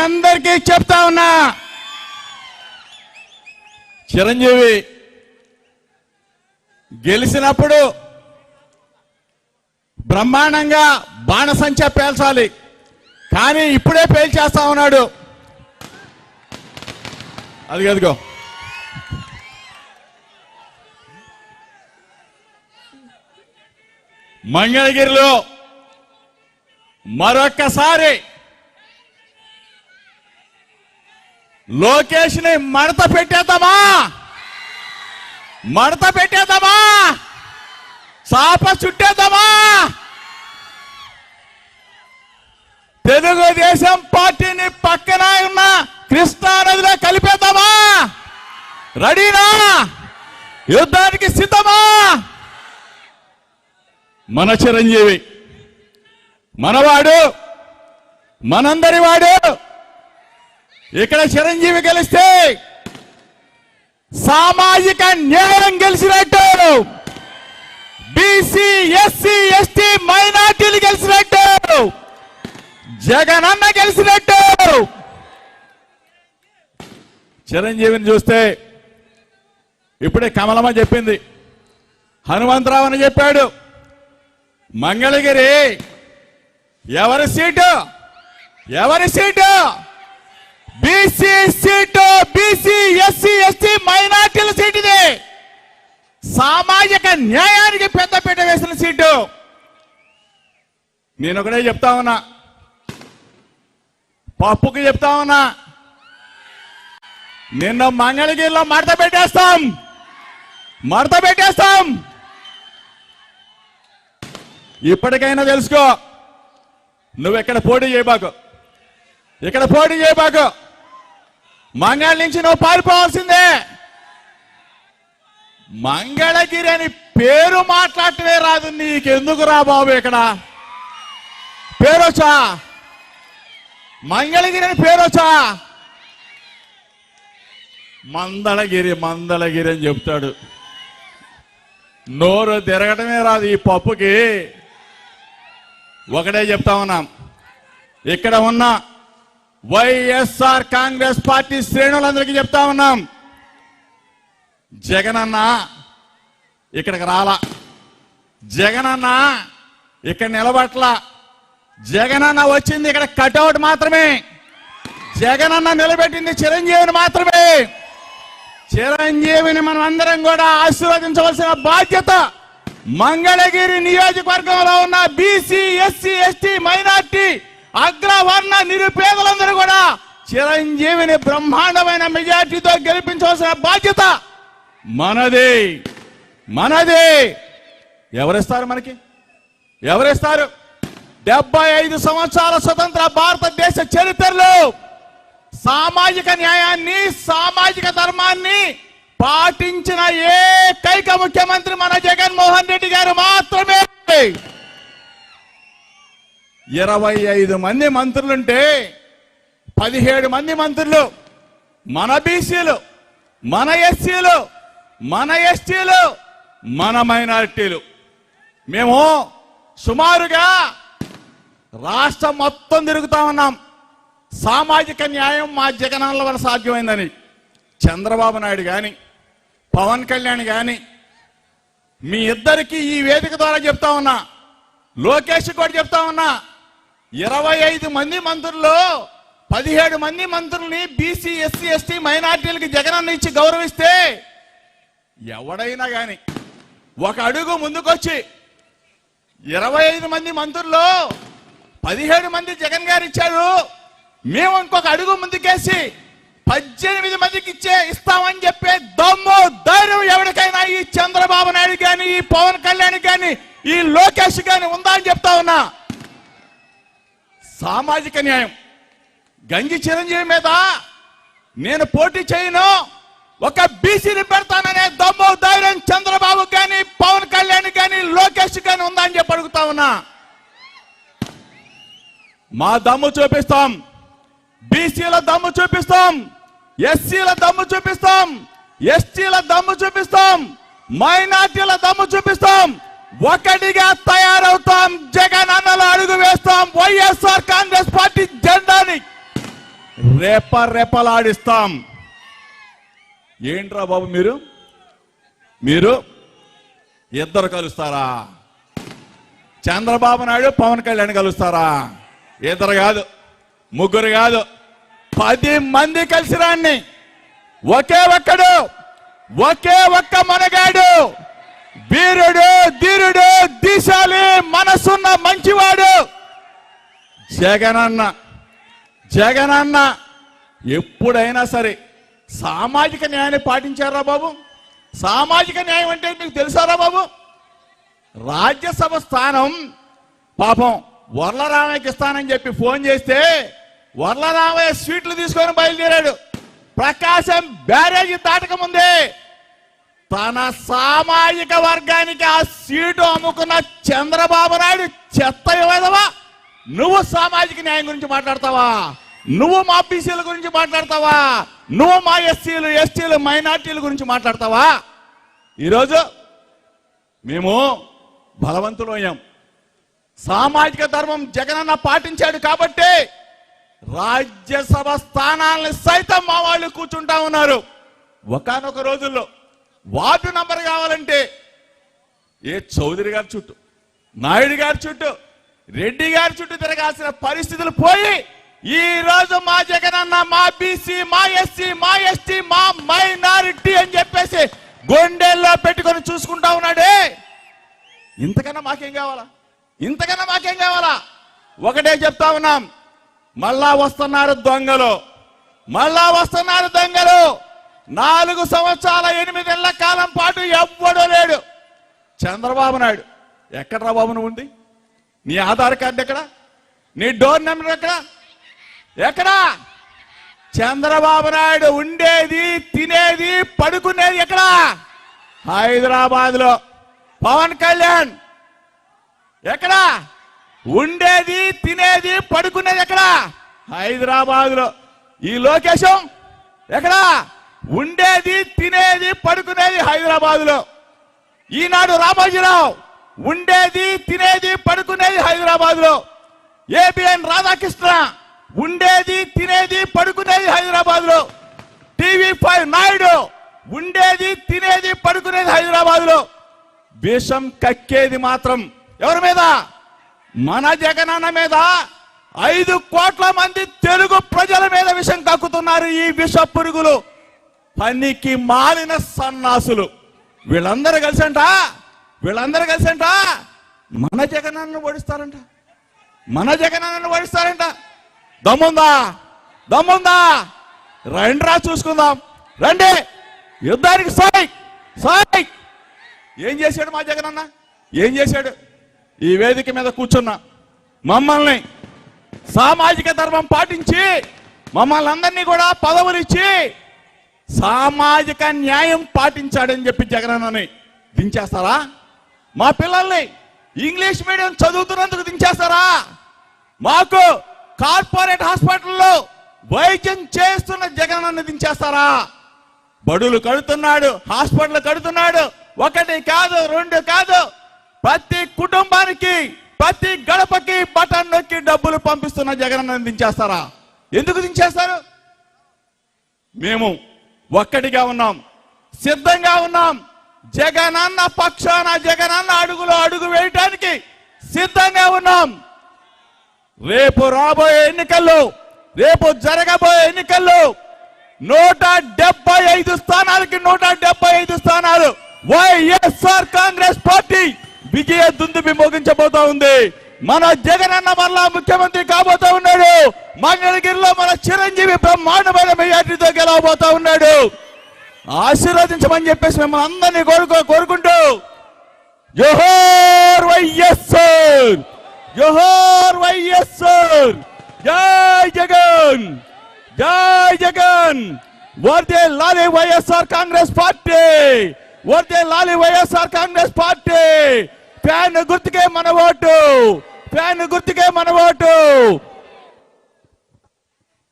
అందరికీ చెప్తా ఉన్నా, చిరంజీవి గెలిచినప్పుడు బ్రహ్మాండంగా బాణసంచా పేల్చాలి, కానీ ఇప్పుడే పేల్చేస్తా ఉన్నాడు. అదిగో మంగళగిరిలో మరొక్కసారి లోకేష్ ని మడత పెట్టేద్దామా, చాప చుట్టేద్దామా, తెలుగుదేశం పార్టీని పక్కన ఉన్న కృష్ణా నదిలో కలిపేద్దామా? రెడీనా? యుద్ధానికి సిద్ధమా? మన చిరంజీవి మనవాడు, మనందరి వాడు. ఇక్కడ చిరంజీవి గెలిస్తే సామాజిక న్యాయం గెలిచినట్టు, బీసీ ఎస్సీ ఎస్టీ మైనార్టీలు గెలిచినట్టు, జగనన్న గెలిచినట్టు. చిరంజీవిని చూస్తే ఇప్పుడే కమలమ్మ చెప్పింది, హనుమంతరావు అని చెప్పాడు. మంగళగిరి ఎవరి seat? BC seat, BC SC ST మైనార్టీల సీటు. ఇది సామాజిక న్యాయానికి పెద్దపీట వేసిన సీటు. నేను ఒకటే చెప్తా ఉన్నా, పప్పుకి చెప్తా ఉన్నా, నిన్న మంగళగిరిలో మడత పెట్టేస్తాం. ఇప్పటికైనా తెలుసుకో, నువ్వు ఇక్కడ పోటీ చేయబాకు, మంగళ నుంచి నువ్వు పారిపోవాల్సిందే. మంగళగిరి అని పేరు మాట్లాడటమే రాదు, నీకెందుకు రా బాబు? ఇక్కడ పేరొచ్చా? మంగళగిరి అని పేరొచ్చా? మందళగిరి అని చెప్తాడు, నోరు తిరగటమే రాదు ఈ పప్పుకి. ఒకటే చెప్తా ఉన్నాం, ఇక్కడ ఉన్న వైఎస్ఆర్ కాంగ్రెస్ పార్టీ శ్రేణులందరికీ చెప్తా ఉన్నాం, జగనన్న ఇక్కడికి రాలా, జగనన్న ఇక్కడ నిలబట్లా, జగనన్న వచ్చింది ఇక్కడ కటౌట్ మాత్రమే, జగనన్న నిలబెట్టింది చిరంజీవిని మాత్రమే. చిరంజీవిని మనం అందరం కూడా ఆశీర్వదించవలసిన బాధ్యత మంగళగిరి నియోజకవర్గంలో ఉన్న బీసీ ఎస్సీ ఎస్టీ మైనార్టీ అగ్రవర్ణ నిరుపేదలందరూ కూడా చిరంజీవిని బ్రహ్మాండమైన మెజార్టీతో గెలిపించవలసిన బాధ్యత మనదే. ఎవరిస్తారు మనకి? 75 సంవత్సరాల స్వతంత్ర భారతదేశ చరిత్రలో సామాజిక న్యాయాన్ని, సామాజిక ధర్మాన్ని పాటించిన ఏకైక ముఖ్యమంత్రి మన జగన్మోహన్ రెడ్డి గారు మాత్రమే. 25 మంది మంత్రులుంటే 17 మంది మంత్రులు మన బీసీలు, మన ఎస్సీలు, మన ఎస్టీలు, మన మైనారిటీలు. మేము సుమారుగా రాష్ట్రం మొత్తం తిరుగుతా ఉన్నాం. సామాజిక న్యాయం మా జగనన్న వల్ల సాధ్యమైందని చంద్రబాబు నాయుడు కానీ, పవన్ కళ్యాణ్ కానీ, మీ ఇద్దరికి ఈ వేదిక ద్వారా చెప్తా ఉన్నా, లోకేష్ కూడా చెప్తా ఉన్నా, 25 మంది మంత్రుల్లో 17 మంది మంత్రుల్ని బీసీ ఎస్సీ ఎస్టీ మైనార్టీలకి జగనన్న ఇచ్చి గౌరవిస్తే ఎవడైనా కానీ ఒక అడుగు ముందుకొచ్చి 25 మంది మంత్రుల్లో 17 మంది జగన్ గారు ఇచ్చారు, మేము ఇంకొక అడుగు ముందుకేసి 18 మందికి ఇస్తామని చెప్పే దమ్ము ధైర్యం ఎవరికైనా ఈ చంద్రబాబు నాయుడు కానీ, ఈ పవన్ కళ్యాణ్ కానీ, ఈ లోకేష్ కానీ ఉందా అని చెప్తా ఉన్నా. సామాజిక న్యాయం గంజి చిరంజీవి మీద నేను పోటీ చేయను, ఒక బీసీని పెడతాననే దమ్ము ధైర్యం చంద్రబాబు కానీ, పవన్ కళ్యాణ్ కానీ, లోకేష్ కానీ ఉందా అని చెప్పి అడుగుతా ఉన్నా. మా దమ్ము చూపిస్తాం, బీసీల దమ్ము చూపిస్తాం, ఎస్సీల దమ్ము చూపిస్తాం, ఎస్టీల దమ్ము చూపిస్తాం, మైనార్టీల దమ్ము చూపిస్తాం. ఒకటిగా తయారవుతాం, జగన్ అన్నలో అడుగు వేస్తాం, వైఎస్ఆర్ కాంగ్రెస్ పార్టీ జెండాని రెపరెపలాడిస్తాం. ఏంట్రా బాబు మీరు ఇద్దరు కలుస్తారా? చంద్రబాబు నాయుడు పవన్ కళ్యాణ్ కలుస్తారా? ఇద్దరు కాదు, ముగ్గురు కాదు, 10 మంది కలిసి రాన్ని. ఒకే ఒక్క మనగాడు, వీరుడు, ధీరుడు, దీశాలి మనసున్న మంచివాడు జగనన్న. ఎప్పుడైనా సరే సామాజిక న్యాయాన్ని పాటించారా బాబు? సామాజిక న్యాయం అంటే మీకు తెలుసారా బాబు? రాజ్యసభ స్థానం పాపం వర్లరామయ్యకి ఇస్తానని చెప్పి ఫోన్ చేస్తే వర్లరామయ్య స్వీట్లు తీసుకొని బయలుదేరాడు. ప్రకాశం బ్యారేజీ దాటకముందే తన సామాజిక వర్గానికి ఆ సీటు అమ్ముకున్న చంద్రబాబు నాయుడు చెత్త యువదవా, నువ్వు సామాజిక న్యాయం గురించి మాట్లాడతావా? నువ్వు మా బీసీల గురించి మాట్లాడతావా? నువ్వు మా ఎస్సీలు, ఎస్టీలు, మైనార్టీల గురించి మాట్లాడతావా? ఈరోజు మేము బలవంతులయ్యాం. సామాజిక ధర్మం జగనన్న పాటించాడు కాబట్టి రాజ్యసభ స్థానాలను సైతం మా వాళ్ళు కూర్చుంటా ఉన్నారు. ఒకానొక రోజుల్లో వార్డు నంబర్ కావాలంటే ఏ చౌదరి గారి చుట్టూ, నాయుడు గారి చుట్టూ, రెడ్డి గారి చుట్టూ తిరగాల్సిన పరిస్థితులు పోయి ఈ రోజు మా జగనన్న మా బీసీ, మా ఎస్సీ, మా ఎస్టీ, మా మైనారిటీ అని చెప్పేసి గుండెల్లో పెట్టుకొని చూసుకుంటా ఉన్నాడే. ఇంతకన్నా మాకేం కావాలా? ఒకటే చెప్తా ఉన్నాం, మళ్ళా వస్తున్నారు దొంగలు. 4 సంవత్సరాల 8 నెలల కాలం పాటు ఎవ్వడూ లేడు. చంద్రబాబు నాయుడు ఎక్కడ్రా బాబు నువ్వు ఉంది? నీ ఆధార్ కార్డు ఎక్కడ? నీ డోర్ నెంబర్ ఎక్కడా? చంద్రబాబు నాయుడు ఉండేది, తినేది, పడుకునేది ఎక్కడా? హైదరాబాద్ లో. పవన్ కళ్యాణ్ ఎక్కడా? ఉండేది, తినేది, పడుకునేది ఎక్కడా? హైదరాబాద్ లో. ఈ లోకేశం ఎక్కడా? ఉండేది, తినేది, పడుకునేది హైదరాబాద్ లో. ఈనాడు రామోజీరావు ఉండేది, తినేది, పడుకునేది హైదరాబాద్ లో. ఏబిఎన్ రాధాకృష్ణ ఉండేది, తినేది, పడుకునేది హైదరాబాద్ లో. టీవీ5 నాయుడు ఉండేది, తినేది, పడుకునేది హైదరాబాద్ లో. విషం కక్కేది మాత్రం ఎవరి మీద? మన జగనన్న మీద. 5 కోట్ల మంది తెలుగు ప్రజల మీద విషం కక్కుతున్నారు ఈ విష పురుగులు, పనికి మాలిన సన్నాసులు. వీళ్ళందరూ కలిసంట మన జగనన్నను ఓడిస్తారంట. దమ్ముందా? రండిరా చూసుకుందాం, రండి యుద్ధానికి. సాయ్ ఏం చేశాడు మా జగనన్న? ఏం చేశాడు? ఈ వేదిక మీద కూర్చున్నా మమ్మల్ని సామాజిక ధర్మం పాటించి మమ్మల్ని అందరినీ కూడా పదవులు ఇచ్చి సామాజిక న్యాయం పాటించాడని చెప్పి జగనన్నని దించేస్తారా? మా పిల్లల్ని ఇంగ్లీష్ మీడియం చదువుతున్నందుకు దించేస్తారా? మాకు కార్పొరేట్ హాస్పిటల్లో వైద్యం చేస్తున్న జగనన్నని దించేస్తారా? బడులు కడుతున్నాడు, హాస్పిటల్ కడుతున్నాడు. 1 కాదు, 2 కాదు, ప్రతి కుటుంబానికి, ప్రతి గడపకి బటన్ నొక్కి డబ్బులు పంపిస్తున్న జగనన్నని దించేస్తారా? ఎందుకు దించేస్తారు? మేము ఒక్కటిగా ఉన్నాం, సిద్ధంగా ఉన్నాం. జగనన్న పక్షాన, జగనన్న అడుగులో అడుగు వేయటానికి సిద్ధంగా ఉన్నాం. రేపు జరగబోయే ఎన్నికల్లో 175 స్థానాలకి 175 స్థానాలు వైఎస్ఆర్ కాంగ్రెస్ పార్టీ విజయ దుందుబి మోగించబోతా ఉంది. మన జగనన్న మరలా ముఖ్యమంత్రి కాబోతా ఉన్నాడు. మంగళగిరిలో మన చిరంజీవి బ్రహ్మాండమైన మెజార్టీతో గెలవబోతా ఉన్నాడు. ఆశీర్వదించమని చెప్పేసి మిమ్మల్ని అందరినీ కోరుకుంటూ జోహార్ వైఎస్ఆర్, జోహార్ వైఎస్ఆర్, జై జగన్, జై జగన్, వర్ధిల్లాలి వైఎస్ఆర్ కాంగ్రెస్ పార్టీ, వర్ధిల్లాలి వైఎస్ఆర్ కాంగ్రెస్ పార్టీ. ఫ్యాన్ గుర్తుకే మన ఓటు, ఫ్యాన్ గుర్తుకే మన ఓటు.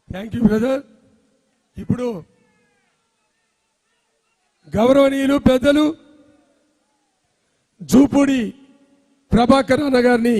Thank you brother. ఇప్పుడు గౌరవనీయులు పెద్దలు జూపూడి ప్రభాకర్ అన్న గారిని